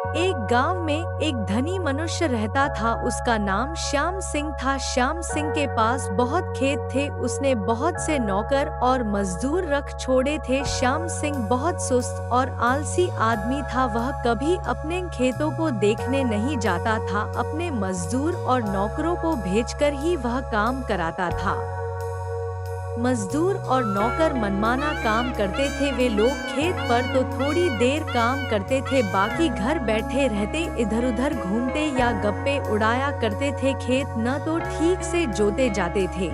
एक गांव में एक धनी मनुष्य रहता था। उसका नाम श्याम सिंह था। श्याम सिंह के पास बहुत खेत थे। उसने बहुत से नौकर और मजदूर रख छोड़े थे। श्याम सिंह बहुत सुस्त और आलसी आदमी था। वह कभी अपने खेतों को देखने नहीं जाता था। अपने मजदूर और नौकरों को भेजकर ही वह काम कराता था। मजदूर और नौकर मनमाना काम करते थे। वे लोग खेत पर तो थोड़ी देर काम करते थे, बाकी घर बैठे रहते, इधर उधर घूमते या गप्पे उड़ाया करते थे। खेत न तो ठीक से जोते जाते थे,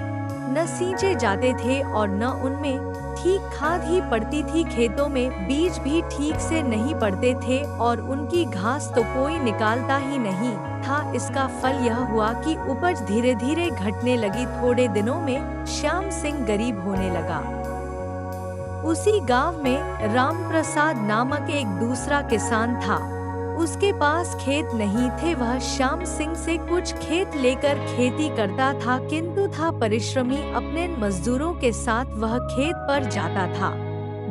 न सींचे जाते थे और न उनमें ठीक खाद ही पड़ती थी। खेतों में बीज भी ठीक से नहीं पड़ते थे और उनकी घास तो कोई निकालता ही नहीं था। इसका फल यह हुआ कि उपज धीरे धीरे घटने लगी। थोड़े दिनों में श्याम सिंह गरीब होने लगा। उसी गांव में राम प्रसाद नामक एक दूसरा किसान था। उसके पास खेत नहीं थे। वह श्याम सिंह से कुछ खेत लेकर खेती करता था, किंतु था परिश्रमी। अपने मजदूरों के साथ वह खेत पर जाता था,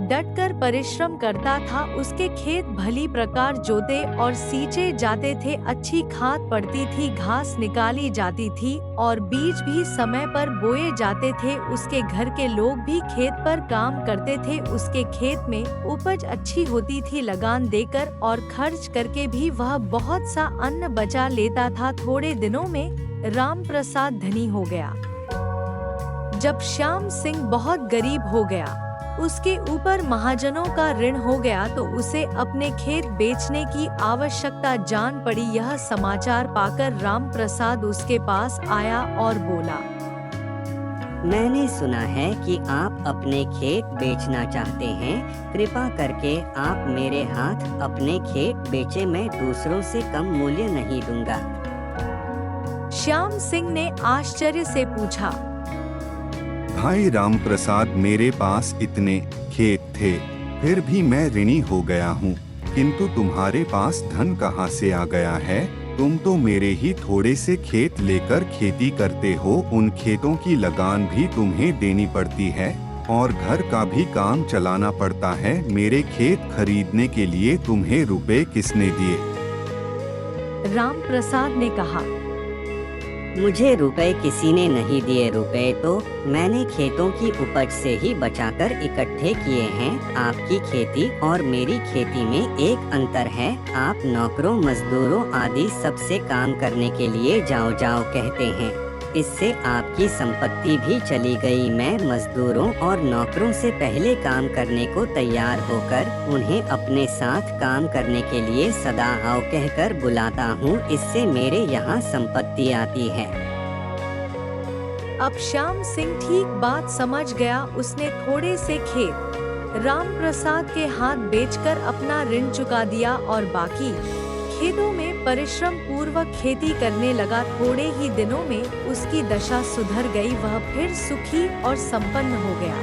डटकर परिश्रम करता था। उसके खेत भली प्रकार जोते और सींचे जाते थे, अच्छी खाद पड़ती थी, घास निकाली जाती थी और बीज भी समय पर बोए जाते थे। उसके घर के लोग भी खेत पर काम करते थे। उसके खेत में उपज अच्छी होती थी। लगान देकर और खर्च करके भी वह बहुत सा अन्न बचा लेता था। थोड़े दिनों में राम प्रसाद धनी हो गया। जब श्याम सिंह बहुत गरीब हो गया, उसके ऊपर महाजनों का ऋण हो गया, तो उसे अपने खेत बेचने की आवश्यकता जान पड़ी। यह समाचार पाकर राम प्रसाद उसके पास आया और बोला, मैंने सुना है कि आप अपने खेत बेचना चाहते हैं। कृपा करके आप मेरे हाथ अपने खेत बेचे, मैं दूसरों से कम मूल्य नहीं दूंगा। श्याम सिंह ने आश्चर्य से पूछा, भाई राम प्रसाद, मेरे पास इतने खेत थे, फिर भी मैं ऋणी हो गया हूँ, किंतु तुम्हारे पास धन कहाँ से आ गया है? तुम तो मेरे ही थोड़े से खेत लेकर खेती करते हो। उन खेतों की लगान भी तुम्हें देनी पड़ती है और घर का भी काम चलाना पड़ता है। मेरे खेत खरीदने के लिए तुम्हें रुपए किसने दिए? राम प्रसाद ने कहा, मुझे रुपए किसी ने नहीं दिए। रुपए तो मैंने खेतों की उपज से ही बचाकर इकट्ठे किए हैं। आपकी खेती और मेरी खेती में एक अंतर है। आप नौकरों, मजदूरों आदि सबसे काम करने के लिए जाओ जाओ कहते हैं। इससे आपकी संपत्ति भी चली गई। मैं मजदूरों और नौकरों से पहले काम करने को तैयार होकर उन्हें अपने साथ काम करने के लिए सदा आओ कहकर बुलाता हूँ। इससे मेरे यहाँ संपत्ति आती है। अब श्याम सिंह ठीक बात समझ गया। उसने थोड़े से खेत राम प्रसाद के हाथ बेचकर अपना ऋण चुका दिया और बाकी खेतों में परिश्रम पूर्वक खेती करने लगा। थोड़े ही दिनों में उसकी दशा सुधर गई। वह फिर सुखी और संपन्न हो गया।